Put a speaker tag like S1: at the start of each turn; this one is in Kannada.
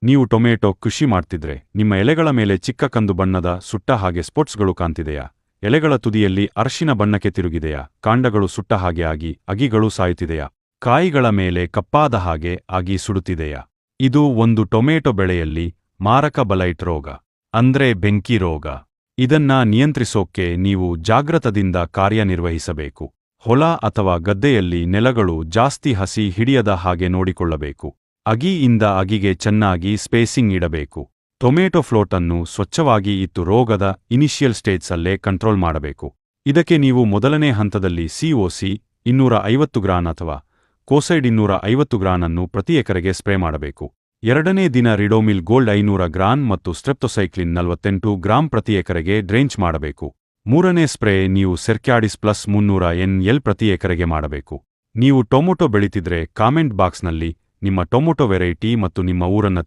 S1: ನೀವು ಟೊಮೆಟೊ ಕೃಷಿ ಮಾಡ್ತಿದ್ರೆ ನಿಮ್ಮ ಎಲೆಗಳ ಮೇಲೆ ಚಿಕ್ಕ ಕಂದು ಬಣ್ಣದ ಸುಟ್ಟ ಹಾಗೆ ಸ್ಪಾಟ್ಸ್ಗಳು ಕಾಣ್ತಿದೆಯಾ? ಎಲೆಗಳ ತುದಿಯಲ್ಲಿ ಅರಿಶಿನ ಬಣ್ಣಕ್ಕೆ ತಿರುಗಿದೆಯಾ? ಕಾಂಡಗಳು ಸುಟ್ಟ ಹಾಗೆ ಆಗಿ ಅಗಿಗಳು ಸಾಯುತ್ತಿದೆಯಾ? ಕಾಯಿಗಳ ಮೇಲೆ ಕಪ್ಪಾದ ಹಾಗೆ ಆಗಿ ಸುಡುತ್ತಿದೆಯಾ? ಇದು ಒಂದು ಟೊಮೆಟೊ ಬೆಳೆಯಲ್ಲಿ ಮಾರಕ ಬಲೈಟ್ ರೋಗ, ಅಂದ್ರೆ ಬೆಂಕಿ ರೋಗ. ಇದನ್ನ ನಿಯಂತ್ರಿಸೋಕೆ ನೀವು ಜಾಗೃತದಿಂದ ಕಾರ್ಯನಿರ್ವಹಿಸಬೇಕು. ಹೊಲ ಅಥವಾ ಗದ್ದೆಯಲ್ಲಿ ನೆಲಗಳು ಜಾಸ್ತಿ ಹಸಿ ಹಿಡಿಯದ ಹಾಗೆ ನೋಡಿಕೊಳ್ಳಬೇಕು. ಅಗಿಯಿಂದ ಅಗಿಗೆ ಚೆನ್ನಾಗಿ ಸ್ಪೇಸಿಂಗ್ ಇಡಬೇಕು. ಟೊಮೆಟೊ ಫ್ಲೋಟ್ ಅನ್ನು ಸ್ವಚ್ಛವಾಗಿ ಇಟ್ಟು ರೋಗದ ಇನಿಷಿಯಲ್ ಸ್ಟೇಜ್ ಅಲ್ಲೇ ಕಂಟ್ರೋಲ್ ಮಾಡಬೇಕು. ಇದಕ್ಕೆ ನೀವು ಮೊದಲನೇ ಹಂತದಲ್ಲಿ COC 250 ಗ್ರಾಂ ಅಥವಾ ಕೋಸೈಡ್ 250 ಗ್ರಾಂ ಅನ್ನು ಪ್ರತಿ ಎಕರೆಗೆ ಸ್ಪ್ರೇ ಮಾಡಬೇಕು. ಎರಡನೇ ದಿನ ರಿಡೋಮಿಲ್ ಗೋಲ್ಡ್ 500 ಗ್ರಾಂ ಮತ್ತು ಸ್ಟ್ರೆಪ್ಟೊಸೈಕ್ಲಿನ್ 48 ಗ್ರಾಂ ಪ್ರತಿ ಎಕರೆಗೆ ಡ್ರೆಂಚ್ ಮಾಡಬೇಕು. ಮೂರನೇ ಸ್ಪ್ರೇ ನೀವು ಸೆರ್ಕ್ಯಾಡಿಸ್ ಪ್ಲಸ್ 300 NL ಪ್ರತಿ ಎಕರೆಗೆ ಮಾಡಬೇಕು. ನೀವು ಟೊಮೊಟೊ ಬೆಳೀತಿದ್ರೆ ಕಾಮೆಂಟ್ ಬಾಕ್ಸ್ನಲ್ಲಿ ನಿಮ್ಮ ಟೊಮೊಟೊ ವೆರೈಟಿ ಮತ್ತು ನಿಮ್ಮ ಊರನ್ನ